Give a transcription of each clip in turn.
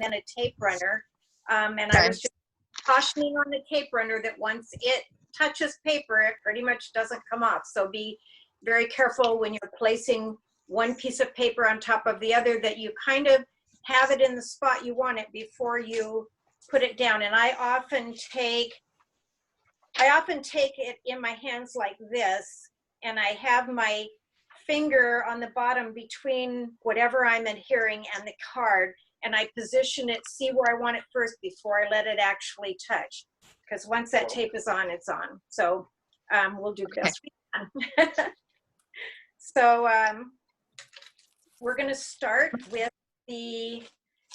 then a tape runner. And I was just cautioning on the tape runner that once it touches paper, it pretty much doesn't come off. So be very careful when you're placing one piece of paper on top of the other, that you kind of have it in the spot you want it before you put it down. And I often take it in my hands like this, and I have my finger on the bottom between whatever I'm adhering and the card, and I position it, see where I want it first before I let it actually touch. Because once that tape is on, it's on. So we'll do the best we can. So we're going to start with the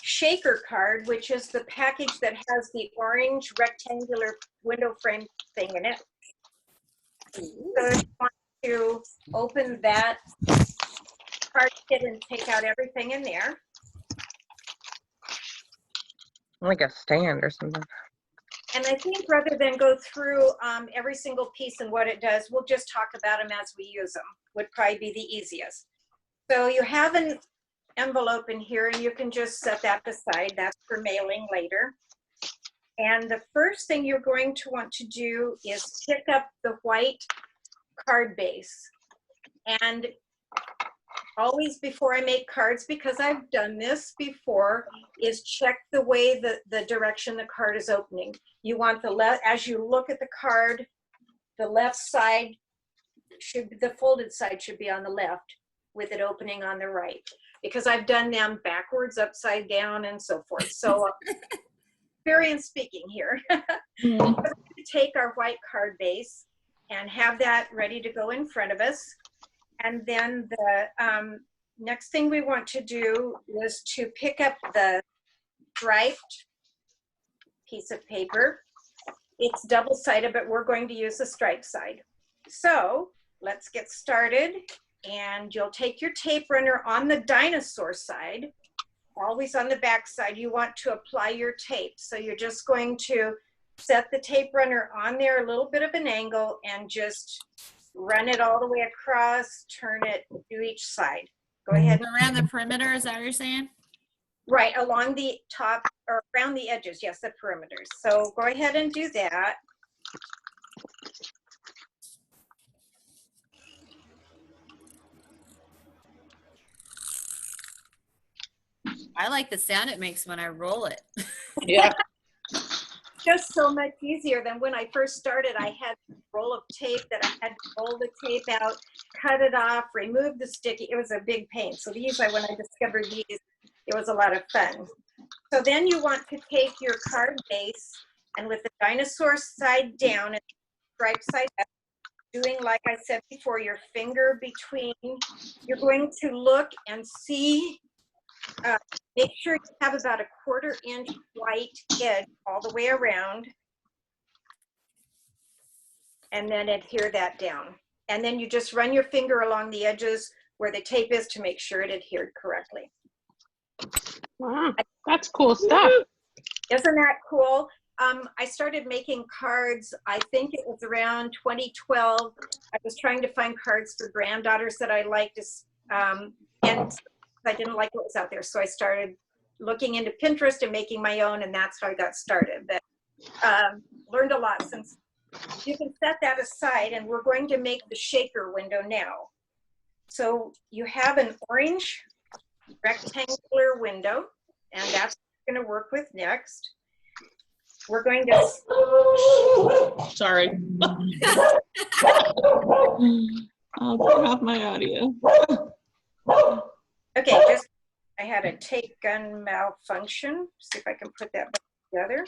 shaker card, which is the package that has the orange rectangular window frame thing in it. So if you want to open that card kit and take out everything in there. Like a stand or something. And I think rather than go through every single piece and what it does, we'll just talk about them as we use them, would probably be the easiest. So you have an envelope in here, and you can just set that aside. That's for mailing later. And the first thing you're going to want to do is pick up the white card base. And always before I make cards, because I've done this before, is check the way the direction the card is opening. You want the left, as you look at the card, the left side should, the folded side should be on the left with it opening on the right, because I've done them backwards, upside down, and so forth. So experience speaking here. We're going to take our white card base and have that ready to go in front of us. And then the next thing we want to do is to pick up the striped piece of paper. It's double-sided, but we're going to use the striped side. So let's get started. And you'll take your tape runner on the dinosaur side, always on the back side. You want to apply your tape. So you're just going to set the tape runner on there, a little bit of an angle, and just run it all the way across, turn it to each side. Go ahead. Around the perimeter, is that what you're saying? Right, along the top or around the edges, yes, the perimeters. So go ahead and do that. I like the sound it makes when I roll it. Yeah. Just so much easier than when I first started. I had a roll of tape that I had to roll the tape out, cut it off, remove the sticky. It was a big pain. So these, when I discovered these, it was a lot of fun. So then you want to take your card base, and with the dinosaur side down and the stripe side up, doing like I said before, your finger between, you're going to look and see, make sure you have about a 1/4 inch white edge all the way around, and then adhere that down. And then you just run your finger along the edges where the tape is to make sure it adhered correctly. Wow, that's cool stuff. Isn't that cool? I started making cards, I think it was around 2012. I was trying to find cards for granddaughters that I liked, and I didn't like what was out there. So I started looking into Pinterest and making my own, and that's how I got started. But learned a lot since. You can set that aside, and we're going to make the shaker window now. So you have an orange rectangular window, and that's what we're going to work with next. We're going to... Sorry. I'll turn off my audio. Okay, just, I had a tape gun malfunction. See if I can put that back together.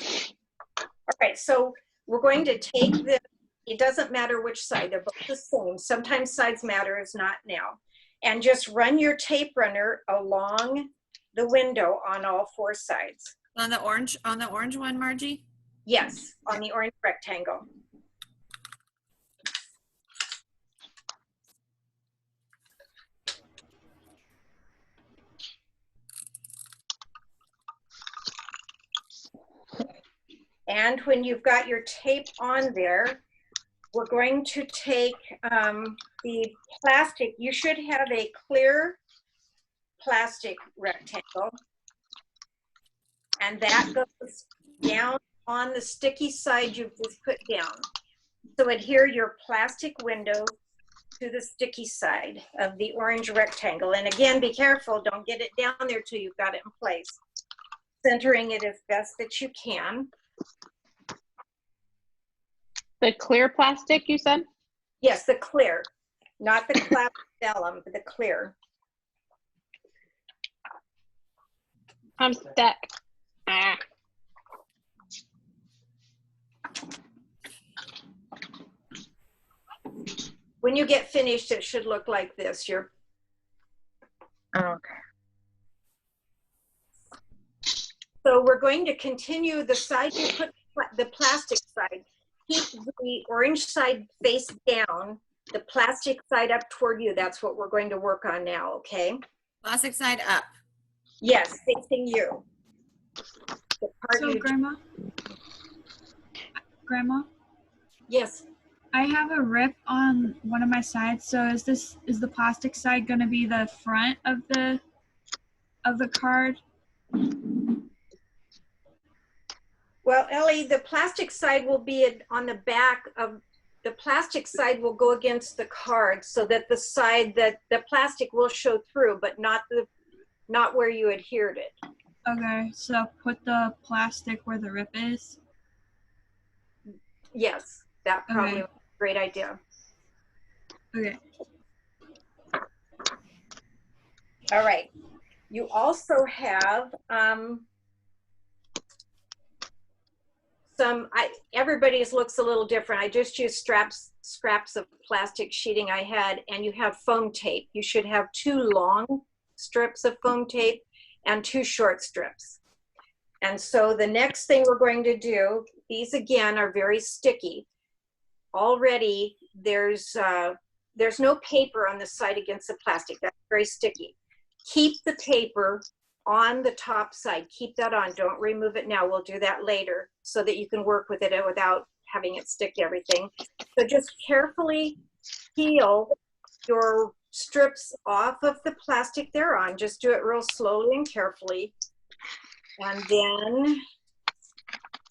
All right, so we're going to take this. It doesn't matter which side, they're both the same. Sometimes sides matter, is not now. And just run your tape runner along the window on all 4 sides. On the orange one, Margie? Yes, on the orange rectangle. And when you've got your tape on there, we're going to take the plastic. You should have a clear plastic rectangle. And that goes down on the sticky side you've just put down. So adhere your plastic window to the sticky side of the orange rectangle. And again, be careful, don't get it down there till you've got it in place. Centering it as best that you can. The clear plastic, you said? Yes, the clear, not the cloud vellum, but the clear. I'm stuck. Ah. When you get finished, it should look like this. Okay. So we're going to continue the side you put the plastic side. Keep the orange side face down, the plastic side up toward you. That's what we're going to work on now, okay? Plastic side up. Yes, facing you. The part So, you- Grandma, yes. I have a rip on one of my sides. So is the plastic side going to be the front of the card? Well, Ellie, the plastic side will be on the back of the plastic side will go against the card so that the side that the plastic will show through, but not where you adhered it. Okay, so put the plastic where the rip is. Yes, that probably Okay. was a great idea. Okay. All right. You also have everybody's looks a little different. I just used scraps of plastic sheeting I had, and you have foam tape. You should have 2 long strips of foam tape and 2 short strips. And so the next thing we're going to do, these again are very sticky. Already there's no paper on the side against the plastic. That's very sticky. Keep the paper on the top side. Keep that on. Don't remove it now. We'll do that later so that you can work with it without having it stick to everything. So just carefully peel your strips off of the plastic they're on. Just do it real slowly and carefully. And then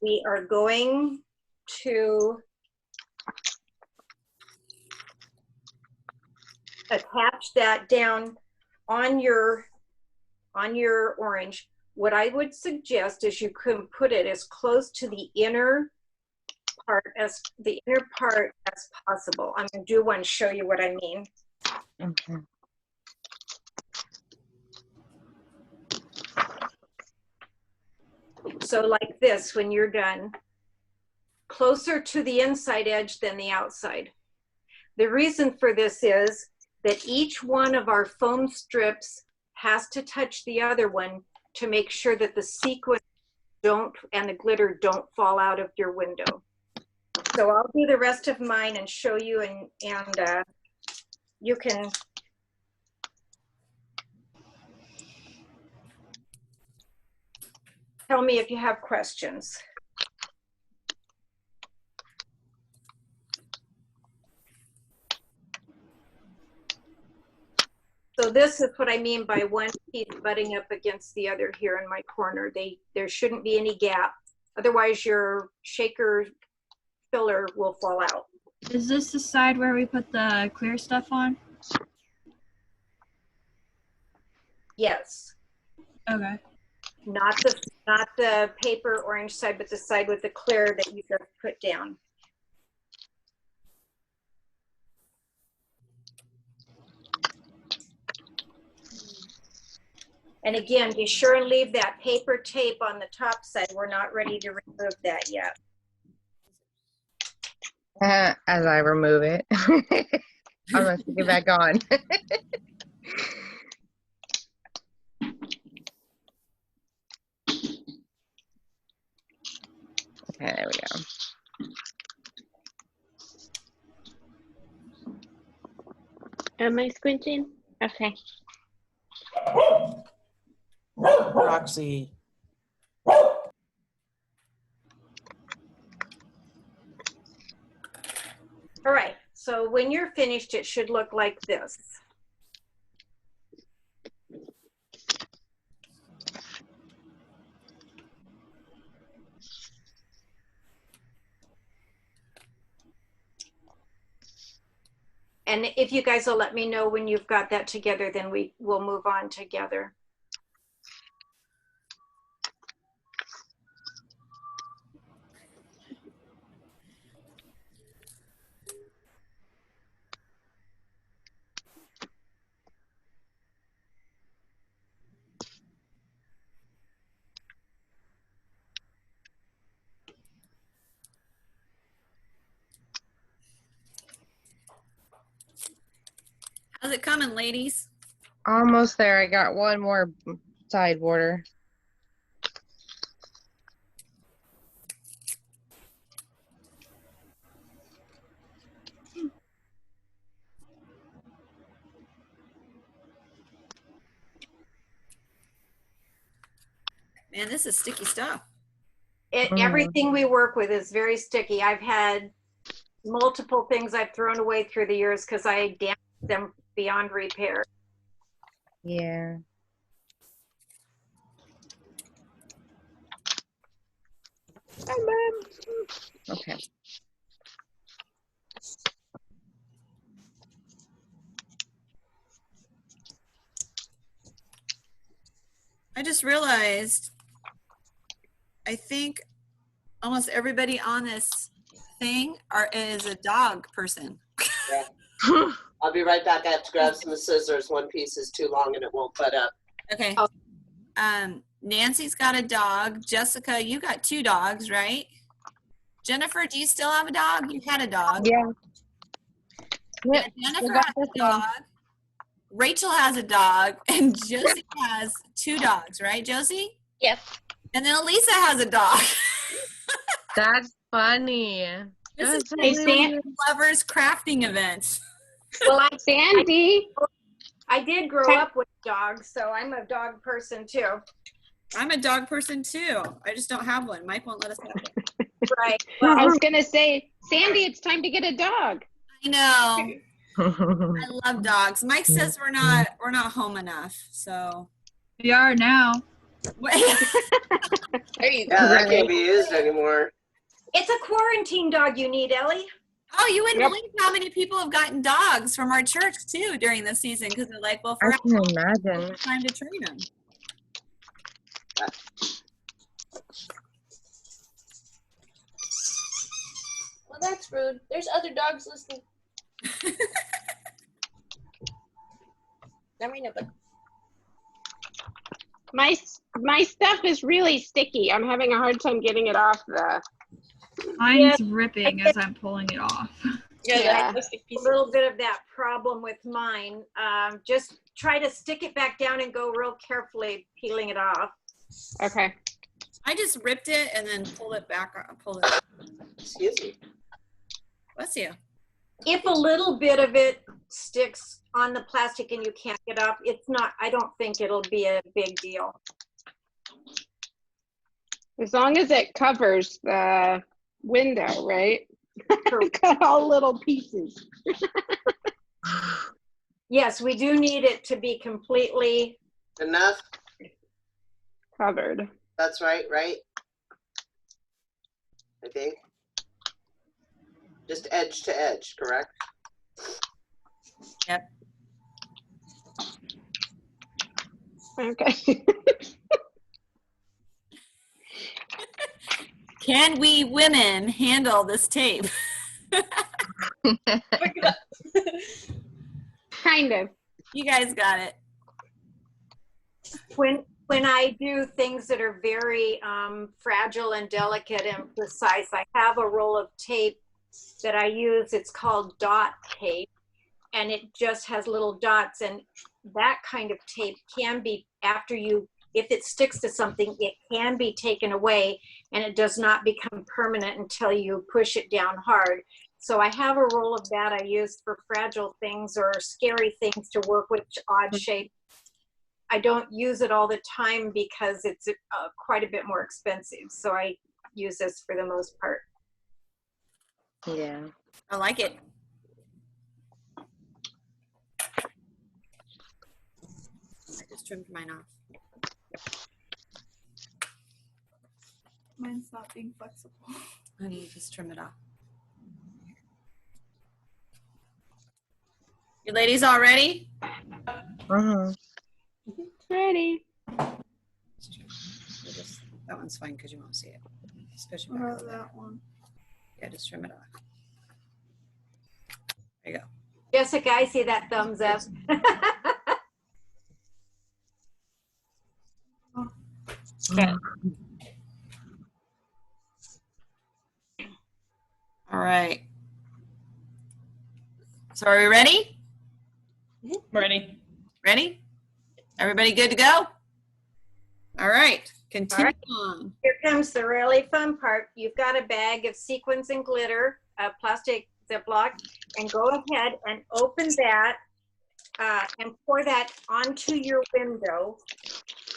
we are going to attach that down on your orange. What I would suggest is you can put it as close to the inner part as possible. I'm going to do one, show you what I mean. Okay. So like this, when you're done, closer to the inside edge than the outside. The reason for this is that each one of our foam strips has to touch the other one to make sure that the sequins and the glitter don't fall out of your window. So I'll do the rest of mine and show you, and you can tell me if you have questions. So this is what I mean by one piece butting up against the other here in my corner. There shouldn't be any gap. Otherwise your shaker filler will fall out. Is this the side where we put the clear stuff on? Yes. Okay. Not the paper orange side, but the side with the clear that you just put down. And again, be sure and leave that paper tape on the top side. We're not ready to remove that yet. As I remove it, I'm gonna stick it back on. Okay, there we go. Am I squinching? Okay. Roxy. All right, so when you're finished, it should look like this. And if you guys will let me know when you've got that together, then we will move on together. How's it coming, ladies? Almost there. I got one more side border. Man, this is sticky stuff. Everything we work with is very sticky. I've had multiple things I've thrown away through the years because I damaged them beyond repair. Yeah. Okay. I just realized, I think almost everybody on this thing is a dog person. I'll be right back. I have to grab some scissors. One piece is too long and it won't put up. Okay. Oh. Nancy's got a dog. Jessica, you got 2 dogs, right? Jennifer, do you still have a dog? You had a dog. Yeah. Yeah, Yep. Jennifer got has this a one. dog. Rachel has a dog, and Josie has 2 dogs, right, Josie? Yes. And then Elisa has a dog. That's funny. This is That's Hey, really Sam. Lovers crafting event. Well, Sandy. I did grow up with dogs, so I'm a dog person too. I'm a dog person too. I just don't have one. Mike won't let us have one. Right. I was gonna say, Sandy, it's time to get a dog. I know. I love dogs. Mike says we're not home enough. So We are now. there you go. Yeah, that can't be used anymore. It's a quarantine dog you need, Ellie. Oh, you wouldn't Yep. believe how many people have gotten dogs from our church too during the season because they're like, well, I for can imagine. time to train them. Well, that's rude. There's other dogs listening. I mean, but My stuff is really sticky. I'm having a hard time getting it off the. Mine's ripping as I'm pulling it off. Yeah. plastic A piece. little bit of that problem with mine. Just try to stick it back down and go real carefully peeling it off. Okay. I just ripped it and then pulled it back. Pulled it. Excuse me. Bless you. If a little bit of it sticks on the plastic and you can't get up, it's not, I don't think it'll be a big deal. As long as it covers the window, right? Cut all little pieces. Yes, we do need it to be completely, Enough? Covered. That's right, right? I think. Just edge to edge, correct? Okay. Can we women handle this tape? Kind of. You guys got it. when I do things that are very fragile and delicate and precise, I have a roll of tape that I use. It's called dot tape, and it just has little dots. And that kind of tape can be, after you, if it sticks to something, it can be taken away, and it does not become permanent until you push it down hard. So I have a roll of that I use for fragile things or scary things to work with odd shape. I don't use it all the time because it's quite a bit more expensive. So I use this for the most part. Yeah. I like it. I just trimmed mine off. Mine's not being flexible. Honey, just trim it off. You ladies all ready? Mhm. Ready. That one's fine because you won't see it. Especially back on that one. Yeah, just trim it off. There you go. Jessica, I see that thumbs up. Okay. All right. So are we ready? Ready? Ready? Everybody good to go? All right. Continue on. Here comes the really fun part. You've got a bag of sequins and glitter, a plastic Ziploc, and go ahead and open that and pour that onto your window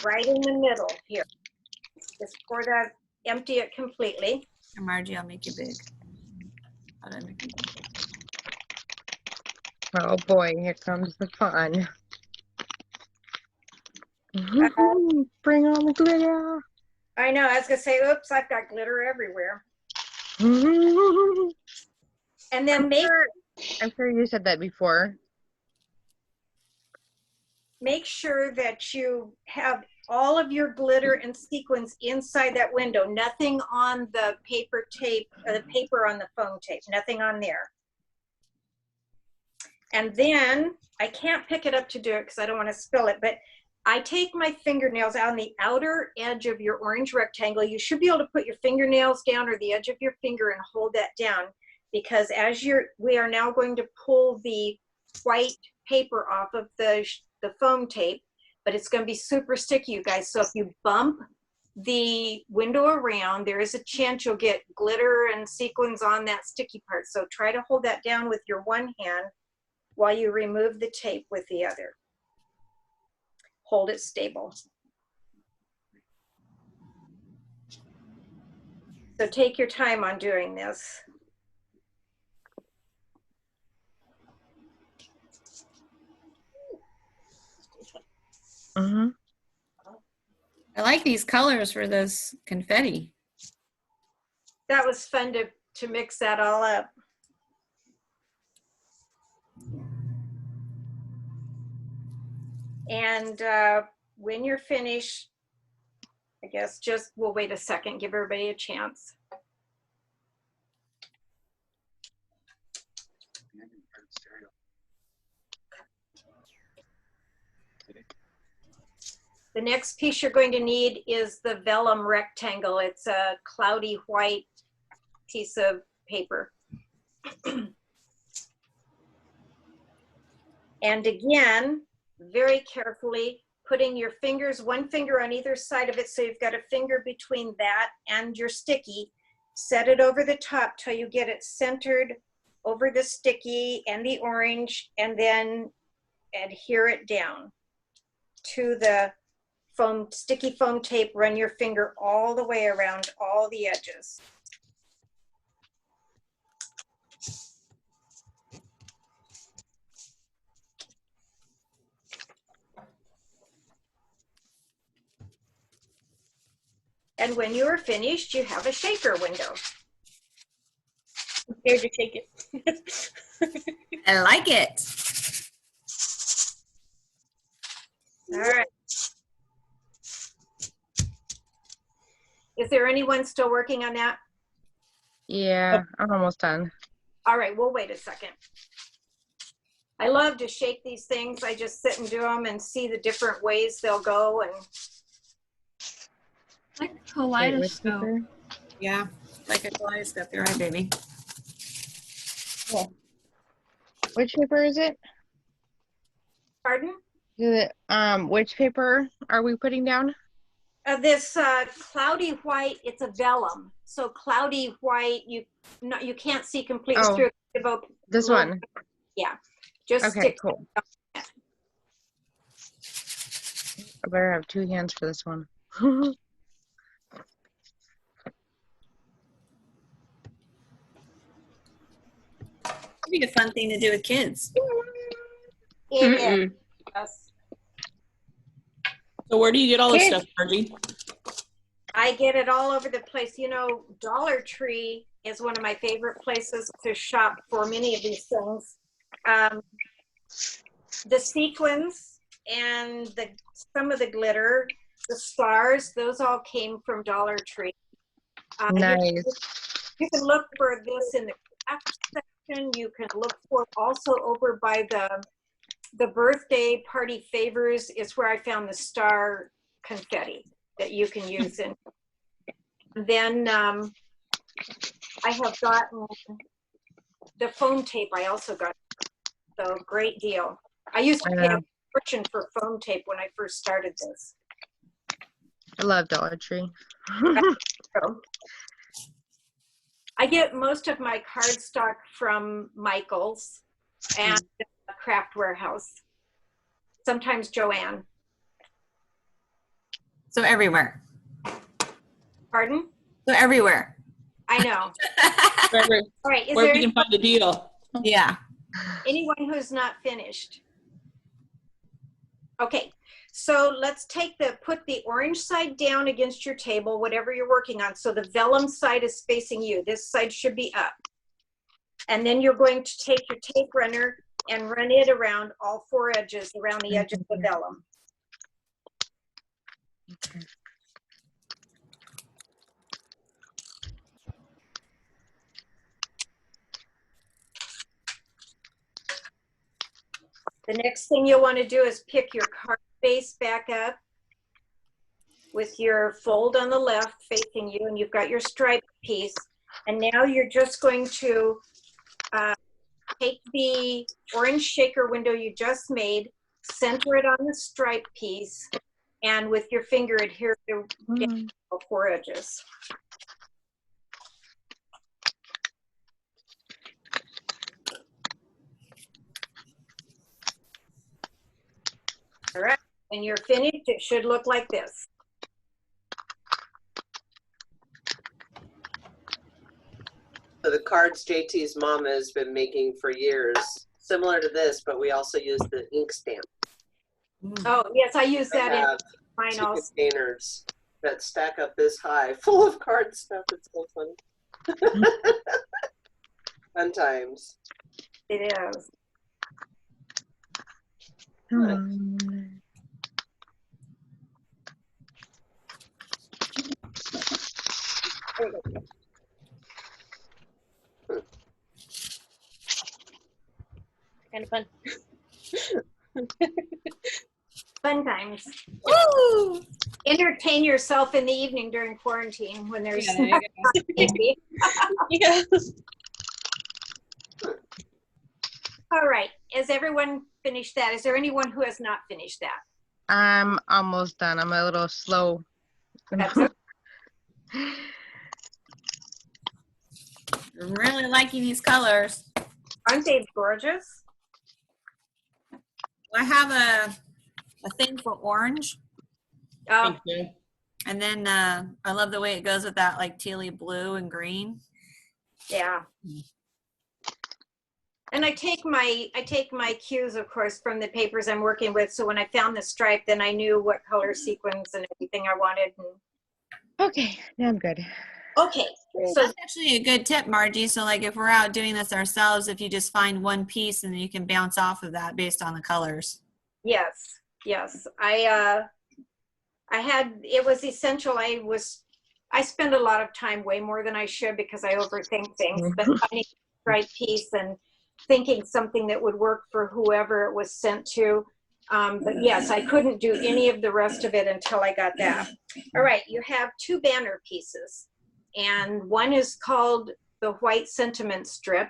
right in the middle here. Just pour that, empty it completely. And Margie, I'll make you big. How do I make you big? Oh boy, here comes the fun. Bring on the glitter. I know, I was gonna say, oops, I've got glitter everywhere. And then I'm sure you said that before. make sure that you have all of your glitter and sequins inside that window, nothing on the paper tape, the paper on the foam tape, nothing on there. And then, I can't pick it up to do it because I don't want to spill it, but I take my fingernails on the outer edge of your orange rectangle. You should be able to put your fingernails down or the edge of your finger and hold that down, because as we are now going to pull the white paper off of the foam tape, but it's going to be super sticky, you guys. So if you bump the window around, there is a chance you'll get glitter and sequins on that sticky part. So try to hold that down with your one hand while you remove the tape with the other. Hold it stable. So take your time on doing this. Mm-hmm. I like these colors for this confetti. That was fun to mix that all up. And when you're finished, I guess we'll wait a second, give everybody a chance. The next piece you're going to need is the vellum rectangle. It's a cloudy white piece of paper. And again, very carefully putting your fingers, one finger on either side of it, so you've got a finger between that and your sticky. Set it over the top till you get it centered over the sticky and the orange, and then adhere it down to the sticky foam tape. Run your finger all the way around all the edges. And when you are finished, you have a shaker window. I'm scared to shake it. I like it. All right. Is there anyone still working on that? Yeah, I'm almost done. All right, we'll wait a second. I love to shake these things. I just sit and do them and see the different ways they'll go. And Like Wait, which kaleidoscope. paper? Yeah, like a kaleidoscope. You're right, baby. Which paper is it? pardon? Is it which paper are we putting down? This cloudy white, it's a vellum. So cloudy white, you can't see completely Oh, through it. This Little- one. Yeah, just Okay, stick. cool. I better have two hands for this one. It'd be a fun thing to do with kids. It Mm-mm. is. So where do you get all this Kids. stuff, Margie? I get it all over the place. You know, Dollar Tree is one of my favorite places to shop for many of these things. the sequins and some of the glitter, the stars, those all came from Dollar Tree. Nice. You can look for this in the craft section. You can look for it also over by the birthday party favors is where I found the star confetti that you can use in. Then I have gotten the foam tape. I also got, so great deal. I used to pay a fortune for foam tape when I first started this. I love Dollar Tree. So, I get most of my cardstock from Michael's and Craft Warehouse. Sometimes Joanne. So everywhere. Pardon? So everywhere. I know. Wherever, All right. Is where there we can find a deal. Yeah. anyone who's not finished? Okay. So let's put the orange side down against your table, whatever you're working on. So the vellum side is facing you. This side should be up. And then you're going to take your tape runner and run it around all four edges, around the edge of the vellum. The next thing you'll want to do is pick your card base back up with your fold on the left facing you, and you've got your stripe piece. And now you're just going to take the orange shaker window you just made, center it on the stripe piece, and with your finger adhere to all four edges. All right, when you're finished, it should look like this. So the cards JT's mom has been making for years, similar to this, but we also use the ink stamp. Oh, yes, I use I that in have mine 2 also. containers that stack up this high, full of card stuff. It's so funny. Fun times. It is. Kind of fun. Fun times. Woo! Entertain yourself in the evening during quarantine when there's Yeah, there you maybe. Yes. All right. Has everyone finished that? Is there anyone who has not finished that? I'm almost done. I'm a little slow. That's okay. I'm really liking these colors. Aren't they gorgeous? I have a thing for orange, Oh, Thank you. and then I love the way it goes with that like tealy blue and green. yeah. And I take my cues, of course, from the papers I'm working with. So when I found the stripe, then I knew what color sequence and everything I wanted. Okay, now I'm good. Okay. So That's actually a good tip, Margie. So like if we're out doing this ourselves, if you just find one piece and then you can bounce off of that based on the colors. yes. It was essential. I spend a lot of time, way more than I should, because I overthink things, but finding the right piece and thinking something that would work for whoever it was sent to. But yes, I couldn't do any of the rest of it until I got that. All right, you have 2 banner pieces, and one is called the White Sentiment Strip.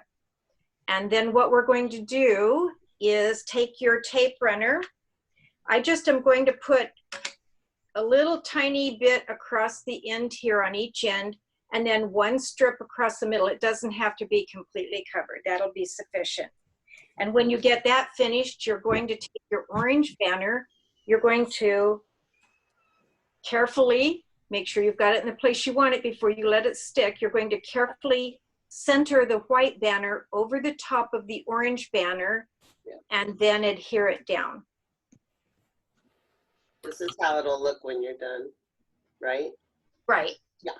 And then what we're going to do is take your tape runner. I just am going to put a little tiny bit across the end here on each end, and then 1 strip across the middle. It doesn't have to be completely covered. That'll be sufficient. And when you get that finished, you're going to take your orange banner. You're going to carefully make sure you've got it in the place you want it before you let it stick. You're going to carefully center the white banner over the top of the orange banner, and then adhere it down. This is how it'll look when you're done, right? Right. Yeah.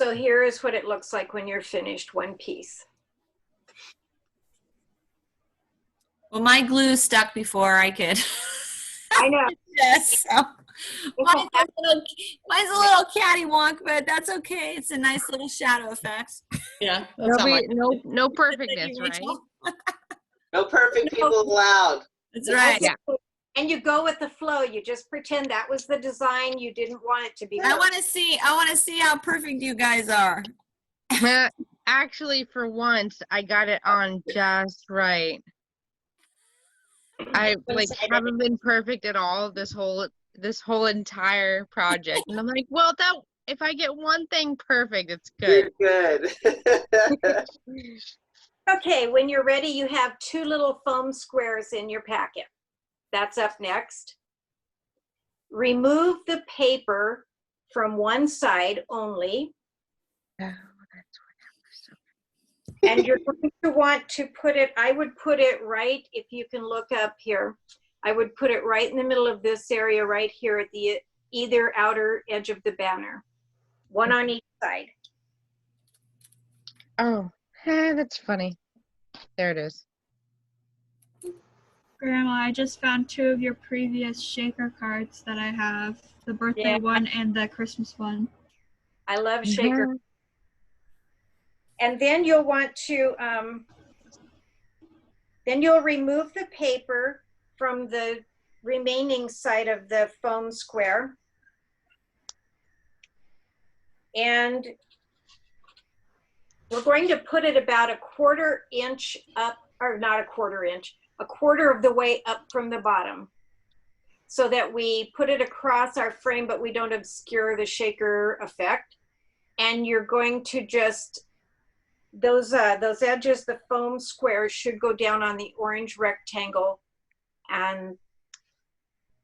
So here is what it looks like when you're finished one piece. Well, my glue stuck before I could. I know. Yes. So mine's a little cattywonk, but that's okay. It's a nice little shadow effect. Yeah. That's not my- No perfectness, Thank you, right? Rachel. No perfect people allowed. That's right. Yeah. And you go with the flow. You just pretend that was the design. You didn't want it to be. I want to see how perfect you guys are. Actually, for once, I got it on just right. I like haven't been perfect at all this whole entire project, and I'm like, well, that if I get one thing perfect, it's good. You're good. Okay, when you're ready, you have 2 little foam squares in your packet. That's up next. Remove the paper from one side only, and you're going to want to put it, I would put it right, if you can look up here, I would put it right in the middle of this area right here at the either outer edge of the banner. One on each side. Oh, that's funny. There it is. Grandma, I just found 2 of your previous shaker cards that I have. The birthday Yeah. one and the Christmas one. I love shaker. And then you'll want to, then you'll remove the paper from the remaining side of the foam square. And we're going to put it about 1/4 inch up, or not 1/4 inch, 1/4 of the way up from the bottom, so that we put it across our frame, but we don't obscure the shaker effect. And you're going to just, those edges, the foam squares should go down on the orange rectangle and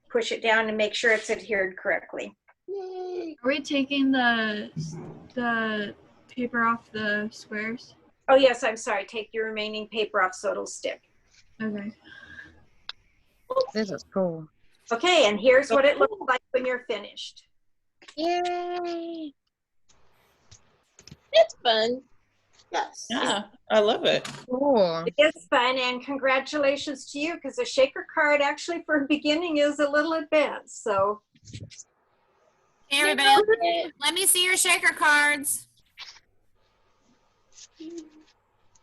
push it down and make sure it's adhered correctly. Yay. Are we taking the paper off the squares? Oh yes, I'm sorry, take your remaining paper off so it'll stick. Okay. This is cool. Okay, and here's what it looks like when you're finished. Yay! It's fun. Yes. Yeah, I love it. Cool. It is fun, and congratulations to you, because a shaker card actually for a beginning is a little advanced, so. Hey, everybody, let me see your shaker cards.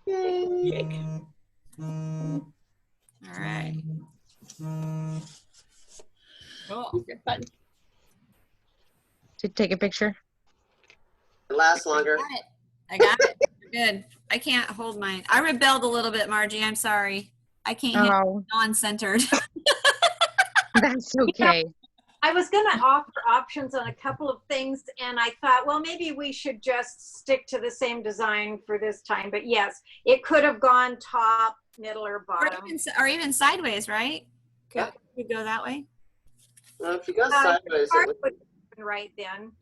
Yay. All right. Cool. They're fun. To take a picture. It lasts longer. I got it. Good. I can't hold mine. I rebelled a little bit, Margie. I'm sorry. I can't hit Oh, non-centered. that's okay. I was gonna offer options on a couple of things, and I thought, well, maybe we should just stick to the same design for this time. But yes, it could have gone top, middle, or bottom. or even sideways, right? Yeah. Could go that way. Well, if you go sideways, Card it would, would have been right then.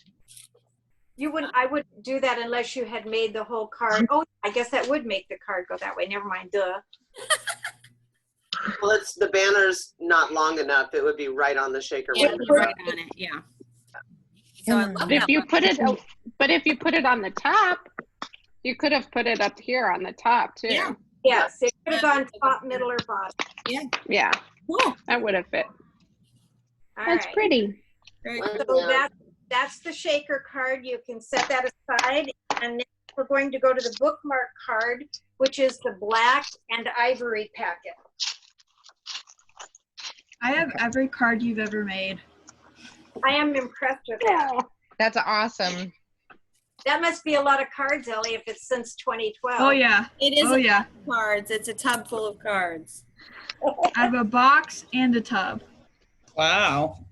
You wouldn't. I wouldn't do that unless you had made the whole card. Oh, I guess that would make the card go that way. Never mind. Duh. well, it's the banner's not long enough. It would be right on the shaker. Yeah, window. right on it. Yeah. So I love But if that you one. put it on the top, you could have put it up here on the top too. Yeah. Yes, it could have gone top, middle, or bottom. Yeah, Cool. that would have fit. All That's right. pretty. Very Well, cool. So that's the shaker card. You can set that aside. And then we're going to go to the bookmark card, which is the black and ivory packet. I have every card you've ever made. I am impressed with that. That's awesome. That must be a lot of cards, Ellie, if it's since 2012. Oh yeah. It is Oh yeah. cards. It's a tub full of cards. I have a box and a tub. Wow.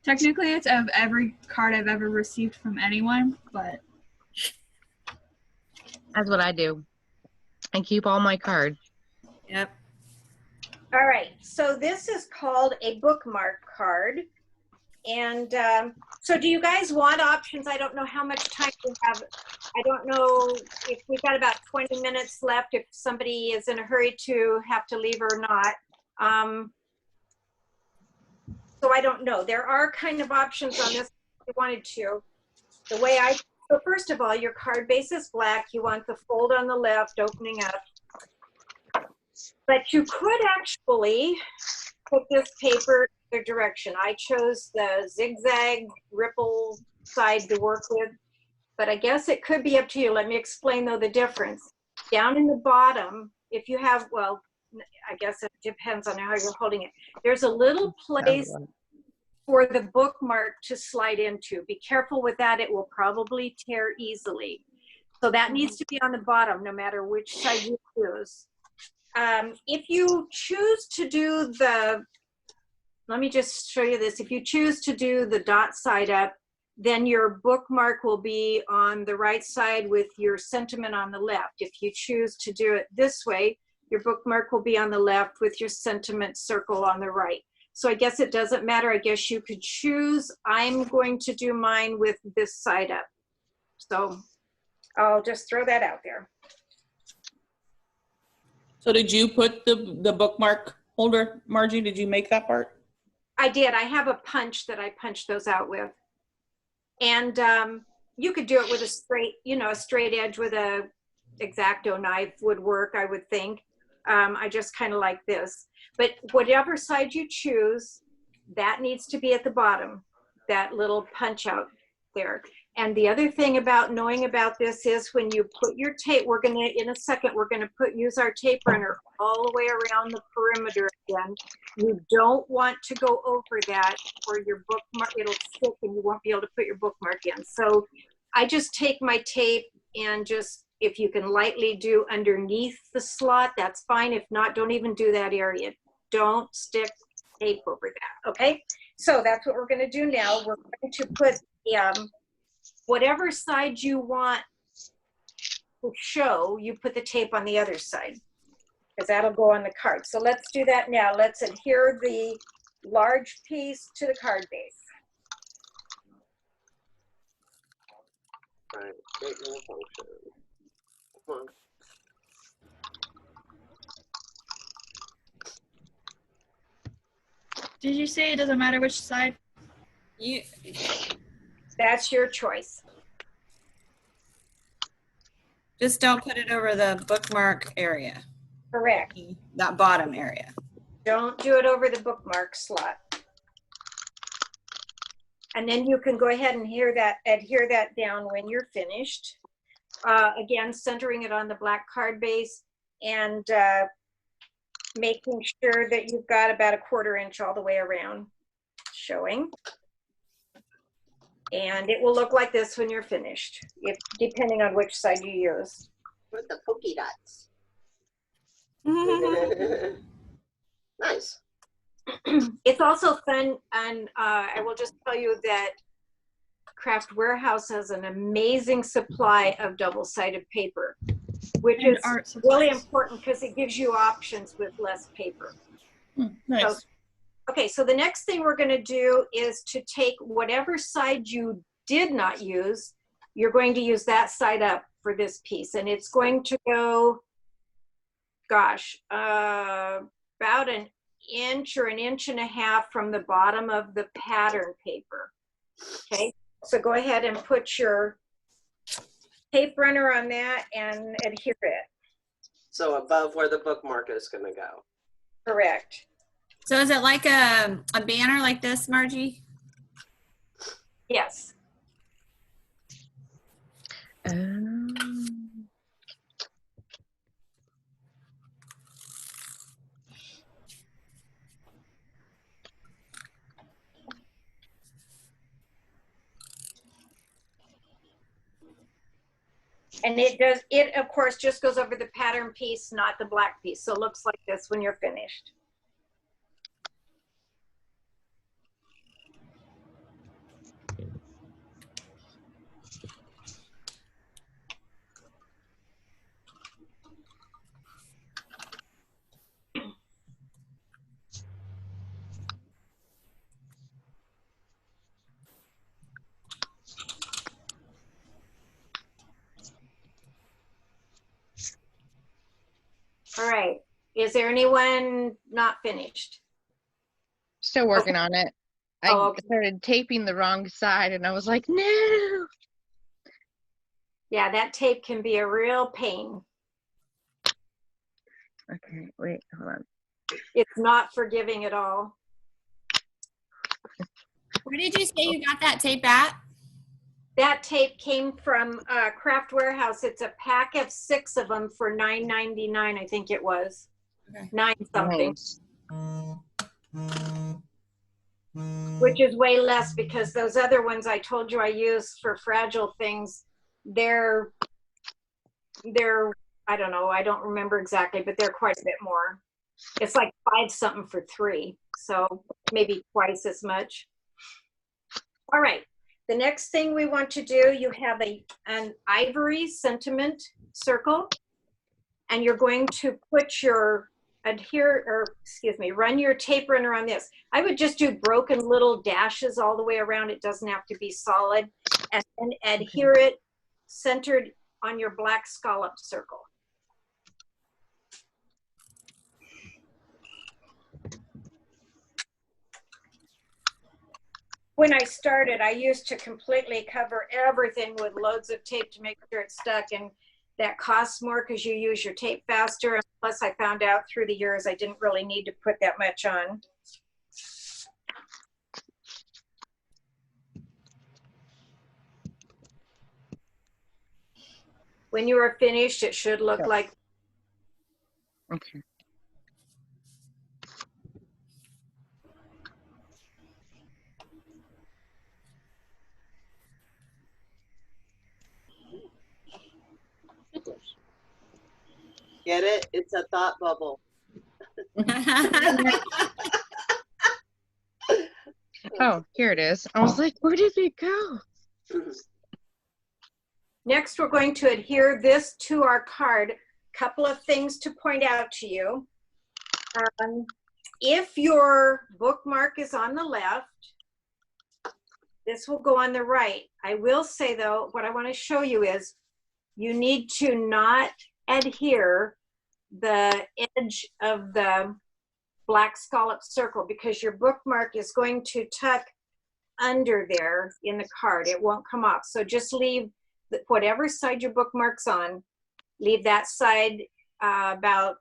Technically, it's of every card I've ever received from anyone, but That's what I do. I keep all my cards. Yep. All right, so this is called a bookmark card. And so do you guys want options? I don't know how much time we have. I don't know if we've got about 20 minutes left, if somebody is in a hurry to have to leave or not. So I don't know. There are kind of options on this if you wanted to. The way so first of all, your card base is black. You want the fold on the left opening up. But you could actually put this paper in the direction. I chose the zigzag ripple side to work with, but I guess it could be up to you. Let me explain though the difference. Down in the bottom, if you have, well, I guess it depends on how you're holding it. There's a little place for the bookmark to slide into. Be careful with that. It will probably tear easily. So that needs to be on the bottom, no matter which side you use. If you choose to do let me just show you this. If you choose to do the dot side up, then your bookmark will be on the right side with your sentiment on the left. If you choose to do it this way, your bookmark will be on the left with your sentiment circle on the right. So I guess it doesn't matter. I guess you could choose. I'm going to do mine with this side up. So I'll just throw that out there. So did you put the bookmark holder, Margie? Did you make that part? I did. I have a punch that I punch those out with. And you could do it with a straight, a straight edge with a X-Acto knife would work, I would think. I just kind of like this. But whatever side you choose, that needs to be at the bottom, that little punch out there. And the other thing about knowing about this is when you put your tape, in a second, we're gonna use our tape runner all the way around the perimeter again. You don't want to go over that or your bookmark, it'll stick and you won't be able to put your bookmark in. So I just take my tape and just, if you can lightly do underneath the slot, that's fine. If not, don't even do that area. Don't stick tape over that, okay? So that's what we're gonna do now. We're going to put whatever side you want to show, you put the tape on the other side, because that'll go on the card. So let's do that now. Let's adhere the large piece to the card base. All right, create your function. Come on. Did you say it doesn't matter which side? That's your choice. Just don't put it over the bookmark area, Correct. that bottom area. Don't do it over the bookmark slot. And then you can go ahead and adhere that down when you're finished. Again, centering it on the black card base and making sure that you've got about a 1/4 inch all the way around showing. And it will look like this when you're finished, depending on which side you use. With the polka dots. Nice. It's also fun, and I will just tell you that Craft Warehouse has an amazing supply of double-sided paper, which And is art really supplies. important because it gives you options with less paper. Nice. Okay, so the next thing we're going to do is to take whatever side you did not use, you're going to use that side up for this piece. And it's going to go, gosh, about an inch or an inch and a half from the bottom of the pattern paper. Okay, so go ahead and put your tape runner on that and adhere it. So above where the bookmark is going to go. Correct. So is it like a banner like this, Margie? Yes. And it of course just goes over the pattern piece, not the black piece. So it looks like this when you're finished. All right. Is there anyone not finished? Still working on it. I Oh, okay. started taping the wrong side and I was like, no. Yeah, that tape can be a real pain. Okay, wait, hold on. It's not forgiving at all. Where did you say you got that tape at? That tape came from Craft Warehouse. It's a pack of 6 of them for $9.99, I think it was. Okay. 9 something, Nice. which is way less because those other ones I told you I use for fragile things, they're I don't know, I don't remember exactly, but they're quite a bit more. It's like 5 something for 3, so maybe twice as much. All right. The next thing we want to do, you have an ivory sentiment circle, and you're going to put your run your tape runner on this. I would just do broken little dashes all the way around. It doesn't have to be solid, and then adhere it centered on your black scallop circle. When I started, I used to completely cover everything with loads of tape to make sure it stuck, and that costs more because you use your tape faster. And plus, I found out through the years I didn't really need to put that much on. When you are finished, it should look like. Okay. Get it? It's a thought bubble. Oh, here it is. I was like, where did it go? Next, we're going to adhere this to our card. Couple of things to point out to you. If your bookmark is on the left, this will go on the right. I will say though, what I want to show you is you need to not adhere the edge of the black scallop circle because your bookmark is going to tuck under there in the card. It won't come off. So just leave whatever side your bookmark's on, leave that side about,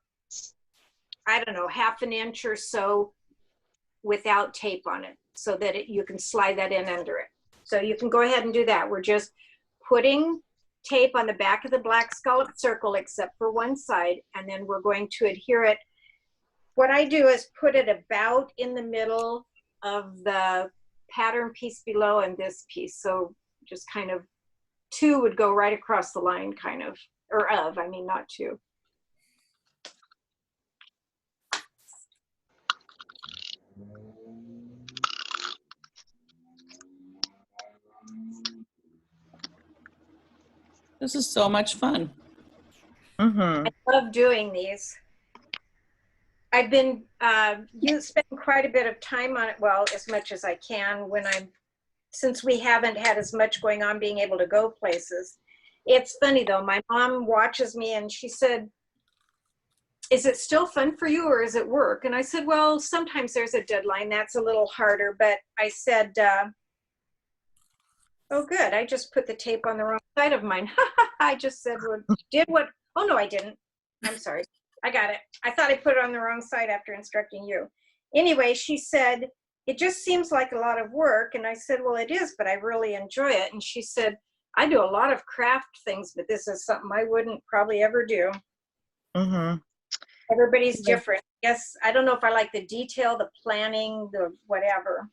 I don't know, ½ an inch or so without tape on it so that you can slide that in under it. So you can go ahead and do that. We're just putting tape on the back of the black scallop circle except for one side, and then we're going to adhere it. What I do is put it about in the middle of the pattern piece below and this piece. So just kind of 2 would go right across the line kind of, or of, I mean, not 2. This is so much fun. Mm-hmm. I love doing these. I've been spend quite a bit of time on it, well, as much as I can since we haven't had as much going on being able to go places. It's funny though, my mom watches me and she said, is it still fun for you or is it work? And I said, well, sometimes there's a deadline. That's a little harder. But I said, oh, good. I just put the tape on the wrong side of mine. I just said, oh, no, I didn't. I'm sorry. I got it. I thought I put it on the wrong side after instructing you. Anyway, she said, it just seems like a lot of work. And I said, well, it is, but I really enjoy it. And she said, I do a lot of craft things, but this is something I wouldn't probably ever do. Mm-hmm. Everybody's different. Yes, I don't know if I like the detail, the planning, the whatever.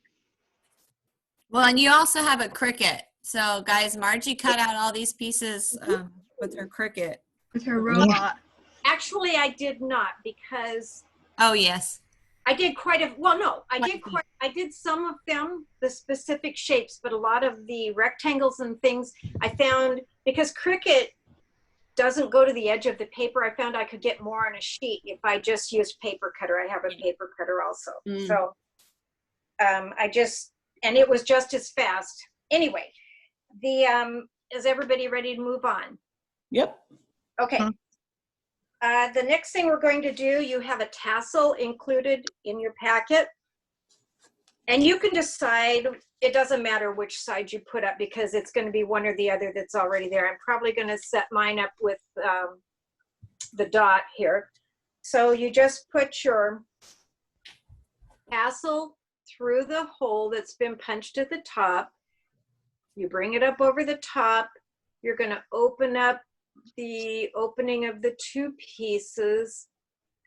Well, and you also have a Cricut. So guys, Margie cut out all these pieces with her Cricut. With her robot. Actually, I did not because Oh, yes. I did I did some of them, the specific shapes, but a lot of the rectangles and things I found, because Cricut doesn't go to the edge of the paper, I found I could get more on a sheet if I just used paper cutter. I have a paper cutter also. So and it was just as fast. Anyway, is everybody ready to move on? Yep. Okay. The next thing we're going to do, you have a tassel included in your packet. And you can decide, it doesn't matter which side you put up because it's going to be one or the other that's already there. I'm probably going to set mine up with the dot here. So you just put your tassel through the hole that's been punched at the top. You bring it up over the top. You're going to open up the opening of the two pieces,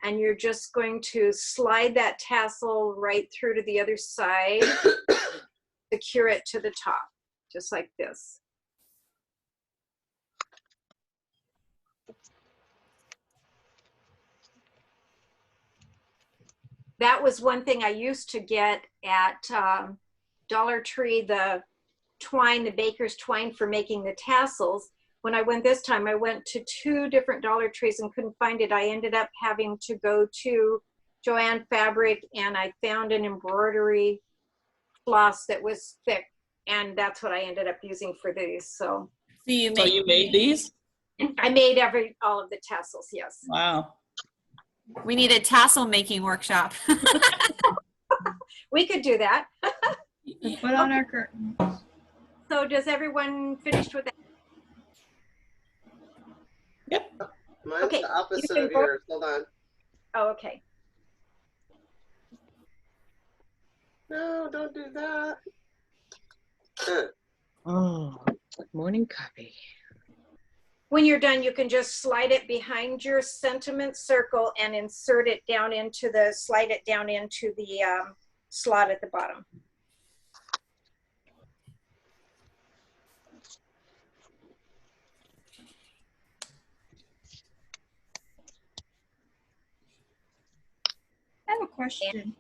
and you're just going to slide that tassel right through to the other side, secure it to the top, just like this. That was one thing I used to get at Dollar Tree, the twine, the baker's twine for making the tassels. When I went this time, I went to 2 different Dollar Trees and couldn't find it. I ended up having to go to Joann Fabric, and I found an embroidery floss that was thick, and that's what I ended up using for these. So You made these? I made all of the tassels, yes. Wow. We need a tassel making workshop. We could do that. So put on our curtain. So does everyone finish with that? Mine's Okay, the you opposite can of go- yours. Hold on. Oh, okay. No, don't do that. Oh, morning coffee. When you're done, you can just slide it behind your sentiment circle and insert it down into the, slide it down into the slot at the bottom. I have a question.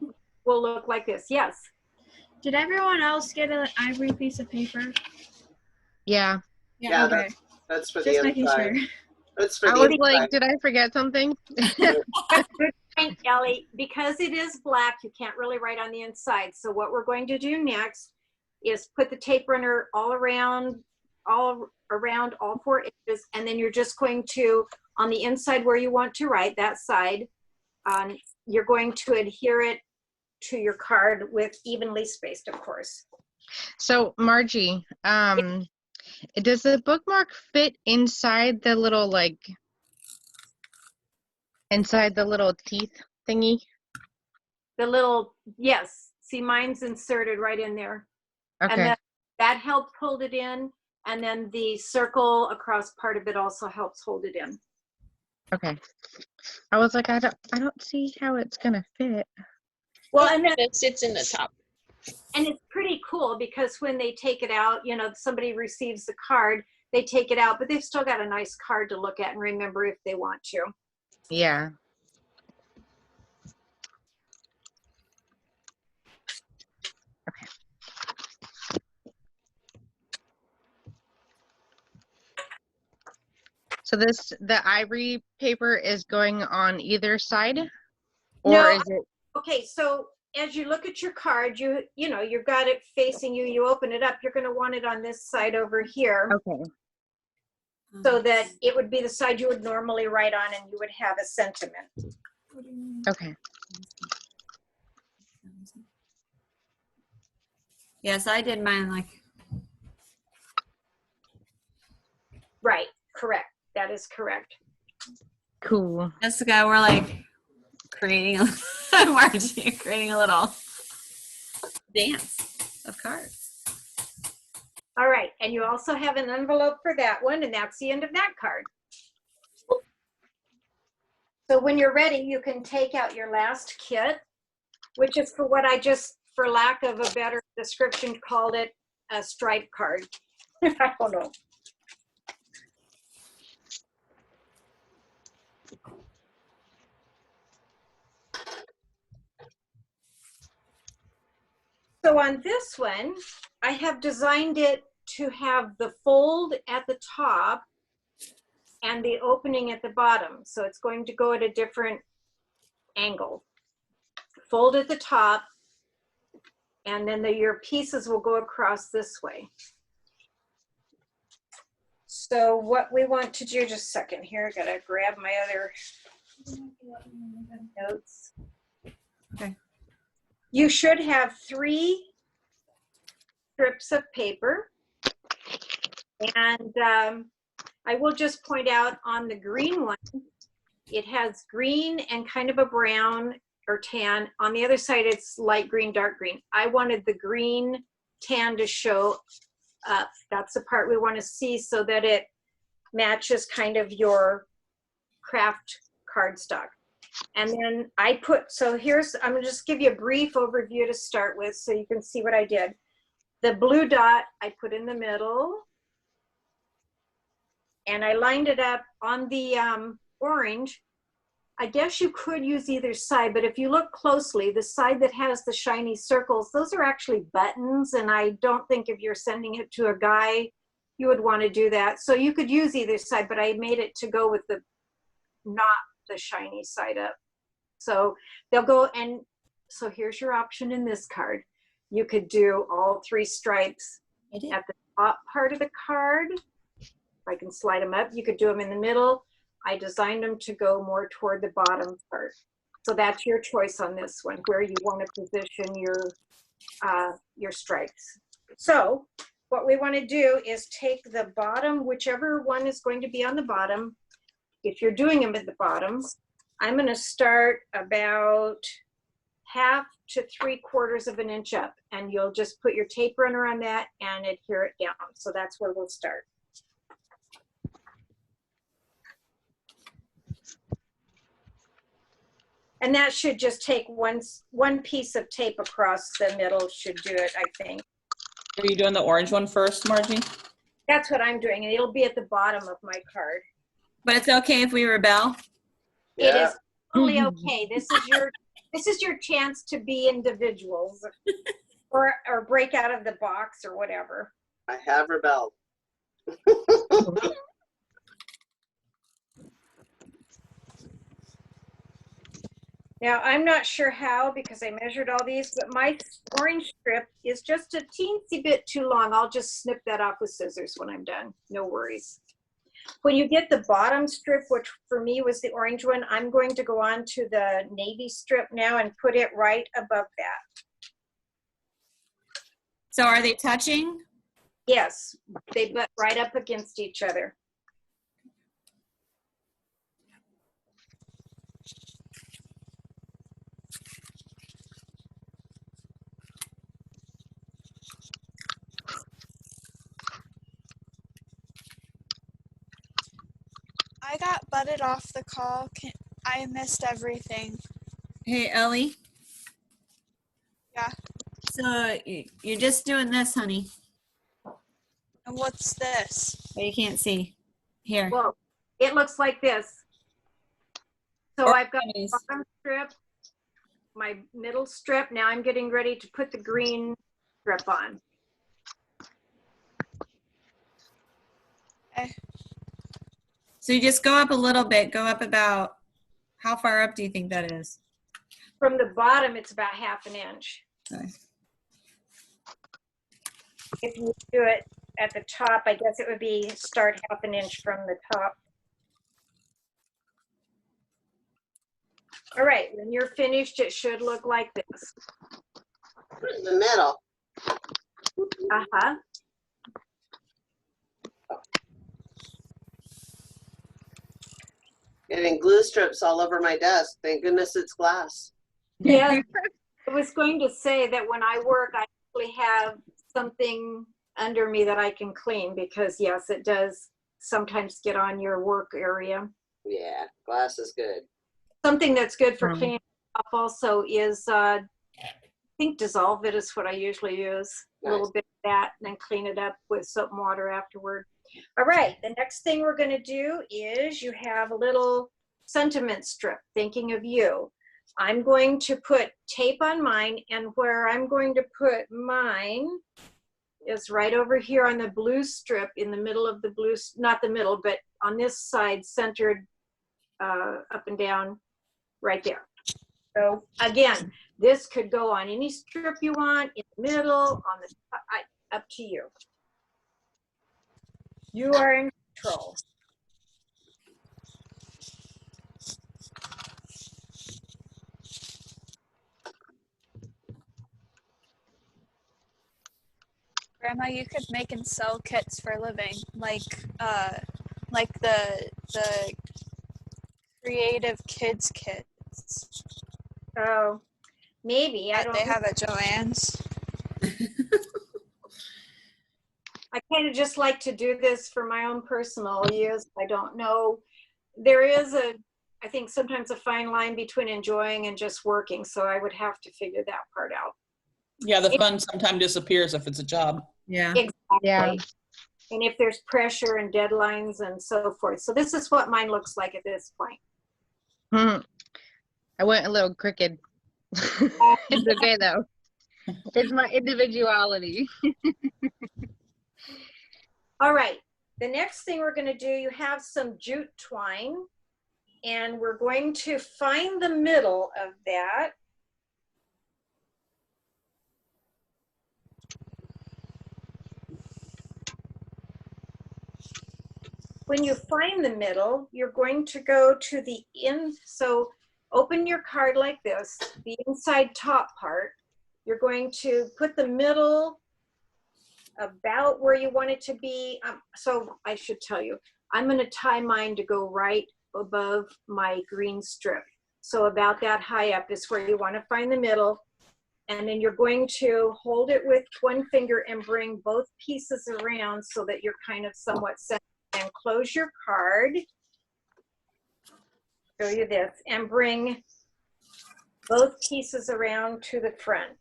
Will look like this, yes. Did everyone else get an ivory piece of paper? Yeah. Yeah, Okay. that's for Just the making inside. sure. That's for I the was inside. like, did I forget something? Good point, Ellie. Because it is black, you can't really write on the inside. So what we're going to do next is put the tape runner all around all 4 edges, and then you're just going to, on the inside where you want to write, that side, you're going to adhere it to your card with evenly spaced, of course. So Margie, does the bookmark fit inside the little inside the little teeth thingy? The little, yes, see mine's inserted right in there. And Okay. then that helped hold it in. And then the circle across part of it also helps hold it in. Okay. I was like, I don't see how it's gonna fit. Well, and then, That sits in the top. and it's pretty cool because when they take it out, you know, somebody receives the card, they take it out, but they've still got a nice card to look at and remember if they want to. Yeah. So the ivory paper is going on either side? Or No, is it? Okay, so as you look at your card, you know, you've got it facing you, you open it up, you're going to want it on this side over here. Okay. So that it would be the side you would normally write on and you would have a sentiment. Okay. Yes, I did mine like, Right, correct. That is correct. Cool. Jessica, we're like creating Margie, creating a little dance of cards. All right, and you also have an envelope for that one, and that's the end of that card. So when you're ready, you can take out your last kit, which is for what I just, for lack of a better description, called it a stripe card. I don't know. So on this one, I have designed it to have the fold at the top and the opening at the bottom. So it's going to go at a different angle. Fold at the top, and then your pieces will go across this way. So what we want to do, just a second here, I gotta grab my other notes. Okay. You should have 3 strips of paper. And I will just point out on the green one, it has green and kind of a brown or tan. On the other side, it's light green, dark green. I wanted the green tan to show up. That's the part we want to see so that it matches kind of your craft cardstock. And then I put, so here's, I'm gonna just give you a brief overview to start with so you can see what I did. The blue dot I put in the middle, and I lined it up on the orange. I guess you could use either side, but if you look closely, the side that has the shiny circles, those are actually buttons, and I don't think if you're sending it to a guy, you would want to do that. So you could use either side, but I made it to go with the not the shiny side up. So they'll go, and so here's your option in this card. You could do all 3 stripes at the top part of the card. If I can slide them up, you could do them in the middle. I designed them to go more toward the bottom part. So that's your choice on this one, where you want to position your stripes. So what we want to do is take the bottom, whichever one is going to be on the bottom. If you're doing them at the bottom, I'm going to start about 1/2 to 3/4 of an inch up, and you'll just put your tape runner on that and adhere it down. So that's where we'll start. And that should just take one piece of tape across the middle should do it, I think. Are you doing the orange one first, Margie? That's what I'm doing, and it'll be at the bottom of my card. But it's okay if we rebel. It is totally okay. This is your chance to be individuals or break out of the box or whatever. I have rebelled. Now, I'm not sure how because I measured all these, but my orange strip is just a teensy bit too long. I'll just snip that off with scissors when I'm done. No worries. When you get the bottom strip, which for me was the orange one, I'm going to go on to the navy strip now and put it right above that. So are they touching? Yes, they butt right up against each other. I got butted off the call. I missed everything. Hey, Ellie. Yeah. So you're just doing this, honey. And what's this? Oh, you can't see. Here. Well, it looks like this. So I've got the bottom strip, my middle strip. Now I'm getting ready to put the green strip on. Okay. So you just go up a little bit. Go up about, how far up do you think that is? From the bottom, it's about 1/2 inch. Okay. If you do it at the top, I guess it would be start 1/2 inch from the top. All right, when you're finished, it should look like this. Put it in the middle. Uh-huh. Getting glue strips all over my desk. Thank goodness it's glass. Yeah, I was going to say that when I work, I actually have something under me that I can clean because yes, it does sometimes get on your work area. Yeah, glass is good. Something that's good for cleaning up also is, I think Dissolve It is what I usually use. A little bit of that and then clean it up with soap and water afterward. All right, the next thing we're gonna do is you have a little sentiment strip, thinking of you. I'm going to put tape on mine, and where I'm going to put mine is right over here on the blue strip in the middle of the blue, not the middle, but on this side, centered up and down right there. So again, this could go on any strip you want, in the middle, on the, up to you. You are in control. Grandma, you could make and sell kits for a living, like the creative kids kits Oh, maybe. I that don't they know. have at Joann's. I kind of just like to do this for my own personal use. I don't know. There is I think sometimes a fine line between enjoying and just working. So I would have to figure that part out. Yeah, the fun sometimes disappears if it's a job. Yeah. Exactly. Yeah. And if there's pressure and deadlines and so forth. So this is what mine looks like at this point. I went a little crooked. It's okay though. It's my individuality. All right. The next thing we're going to do, you have some jute twine, and we're going to find the middle of that. When you find the middle, you're going to go to the end. So open your card like this, the inside top part. You're going to put the middle about where you want it to be. So I should tell you, I'm going to tie mine to go right above my green strip. So about that high up is where you want to find the middle. And then you're going to hold it with one finger and bring both pieces around so that you're kind of somewhat centered. And close your card. Show you this and bring both pieces around to the front.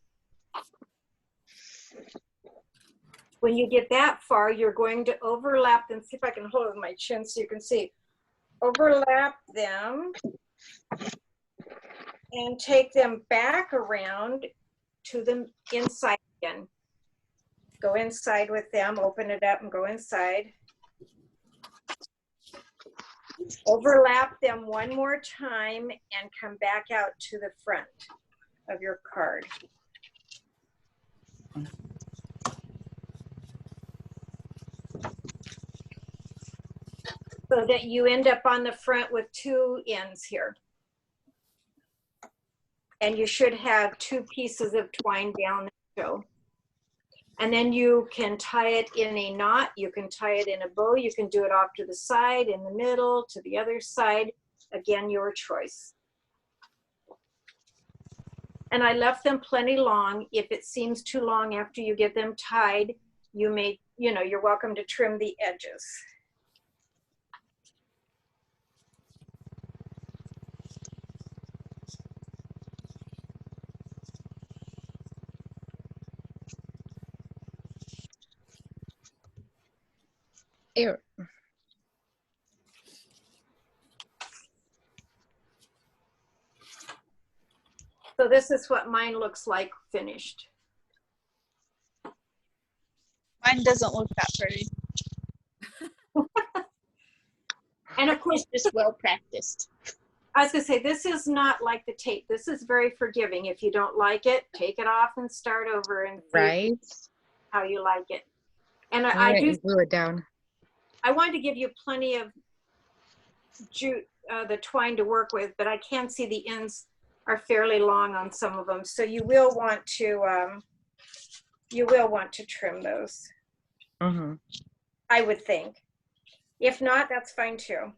When you get that far, you're going to overlap them. See if I can hold it with my chin so you can see. Overlap them and take them back around to the inside again. Go inside with them, open it up and go inside. Overlap them one more time and come back out to the front of your card. So that you end up on the front with two ends here. And you should have two pieces of twine down the show. And then you can tie it in a knot, you can tie it in a bow, you can do it off to the side, in the middle, to the other side. Again, your choice. And I left them plenty long. If it seems too long after you get them tied, you may, you're welcome to trim the edges. Ew. So this is what mine looks like finished. Mine doesn't look that pretty. And of course, Just well practiced. I was gonna say, this is not like the tape. This is very forgiving. If you don't like it, take it off and start over and see Right? how you like it. And All I right, do. glue it down. I wanted to give you plenty of jute, the twine to work with, but I can see the ends are fairly long on some of them. So you will want to trim those. Mm-hmm. I would think. If not, that's fine too.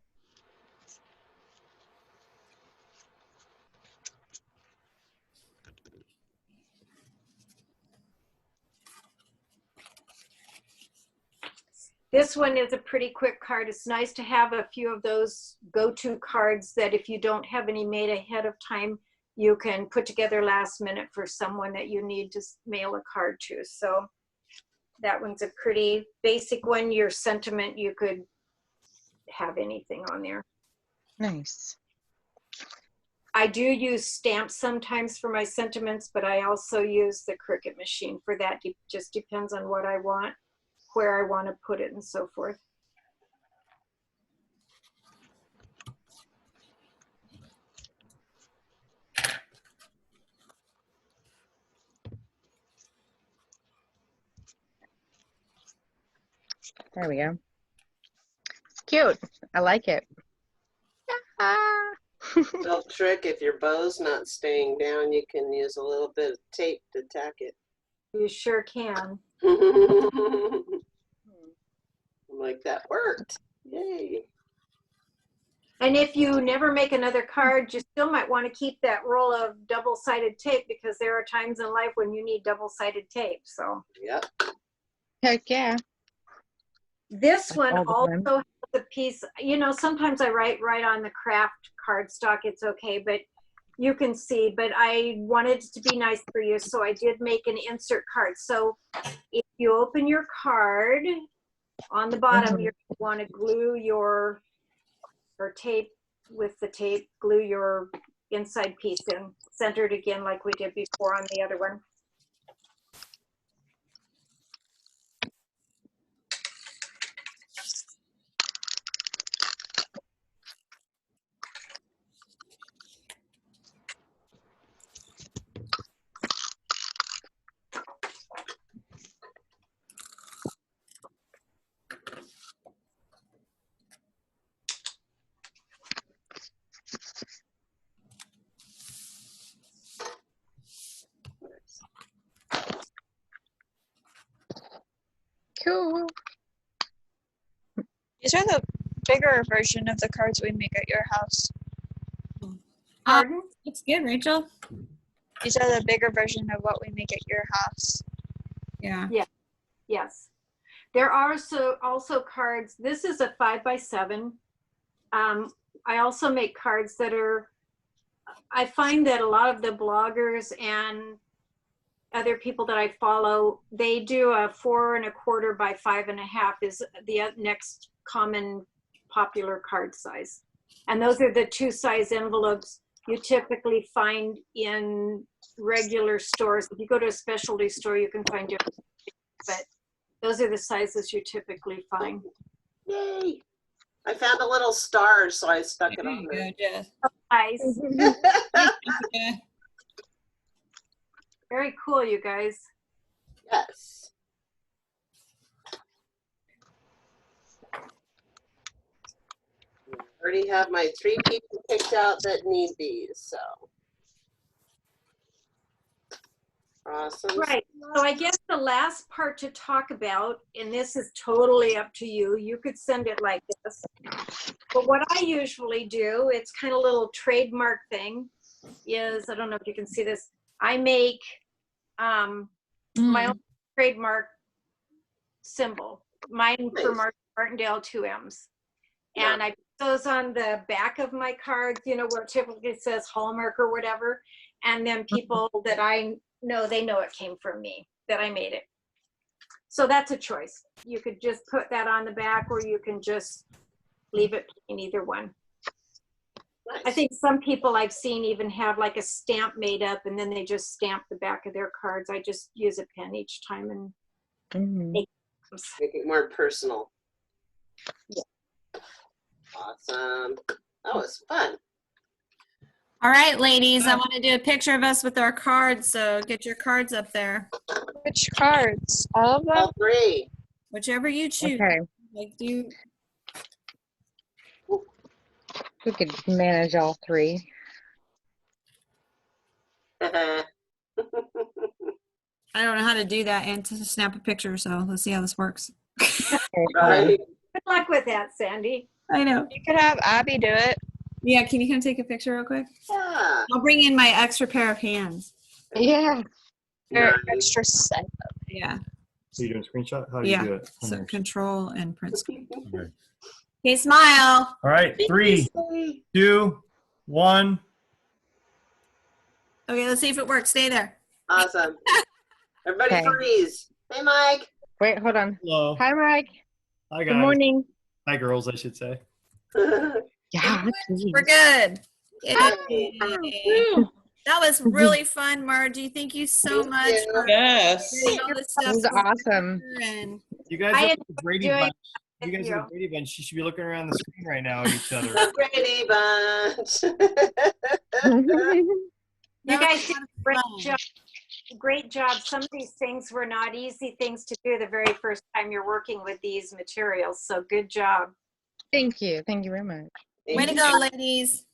This one is a pretty quick card. It's nice to have a few of those go-to cards that if you don't have any made ahead of time, you can put together last minute for someone that you need to mail a card to. So that one's a pretty basic one. Your sentiment, you could have anything on there. Nice. I do use stamps sometimes for my sentiments, but I also use the Cricut machine for that. It just depends on what I want, where I want to put it and so forth. There we go. It's cute. I like it. Little trick, if your bow's not staying down, you can use a little bit of tape to tack it. You sure can. I'm like, that worked. Yay. And if you never make another card, you still might want to keep that roll of double-sided tape because there are times in life when you need double-sided tape. So Yep. Heck yeah. this Like one all the time. also has a piece, you know, sometimes I write right on the craft cardstock, it's okay, but you can see, but I wanted it to be nice for you, so I did make an insert card. So if you open your card, on the bottom, you want to glue your, or tape with the tape, glue your inside piece in, centered again like we did before on the other one. Cool. These are the bigger version of the cards we make at your house. Pardon? Looks good, Rachel. These are the bigger version of what we make at your house. Yeah. Yes. There are also cards. This is a 5x7. I also make cards that are, I find that a lot of the bloggers and other people that I follow, they do a 4 1/4 by 5 1/2 is the next common popular card size. And those are the 2 size envelopes you typically find in regular stores. If you go to a specialty store, you can find different, but those are the sizes you typically find. Yay. I found a little star, so I stuck it There on you there. go, Jess. Nice. Yeah. Very cool, you guys. Yes. I already have my 3 people picked out that need these, so. Awesome. Right. So I guess the last part to talk about, and this is totally up to you, you could send it like this. But what I usually do, it's kind of a little trademark thing, is, I don't know if you can see this, I make my own trademark symbol. Mine for Nice. Martindale 2 M's. Yeah. And I put those on the back of my cards, you know, where it typically says Hallmark or whatever. And then people that I know, they know it came from me, that I made it. So that's a choice. You could just put that on the back, or you can just leave it in either one. Nice. I think some people I've seen even have like a stamp made up and then they just stamp the back of their cards. I just use a pen each time and make them. Make it more personal. Yeah. Awesome. That was fun. All right, ladies, I want to do a picture of us with our cards, so get your cards up there. Which cards? All of them? All 3. Whichever you choose. Okay. Like, do We could manage all 3. I don't know how to do that and to snap a picture, so let's see how this works. Right. Good luck with that, Sandy. I know. You could have Abby do it. Yeah, can you come take a picture real quick? Yeah. I'll bring in my extra pair of hands. Yeah. Or Nice. extra set. Yeah. So you doing a screenshot? How do Yeah. you do it? So control and print screen. Okay. Okay, smile. All right, 3, 2, 1. Okay, let's see if it works. Stay there. Awesome. Everybody Okay. freeze. Hey, Mike. Wait, hold on. Hello. Hi, Mike. Hi, guys. Good morning. Hi, girls, I should say. Yeah. We're good. Yay. Yay. That was really fun, Margie. Thank you so Thank much you. for Yes. getting all this That stuff. was awesome. And You guys I are am the Brady doing- Bunch. You guys are the Brady Bunch. You should be looking around the screen right now at each other. The Brady Bunch. You That guys was did a lot a of great fun. job. Great job. Some of these things were not easy things to do the very first time you're working with these materials. So good job. Thank you. Thank you very much. Way to go, ladies.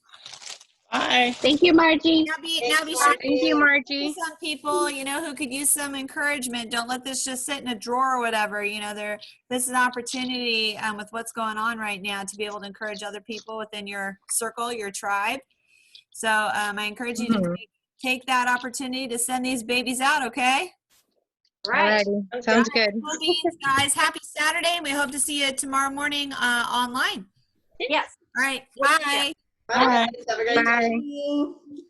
Bye. Thank you, Margie. Now be sure Thank you, Margie. some people, who could use some encouragement. Don't let this just sit in a drawer or whatever. This is an opportunity with what's going on right now to be able to encourage other people within your circle, your tribe. So I encourage you to take that opportunity to send these babies out, okay? Right. Alrighty. Sounds good. Cool beans, guys. Happy Saturday. We hope to see you tomorrow morning online. Yes. All right. Bye. Bye, guys. Have a great Bye. day.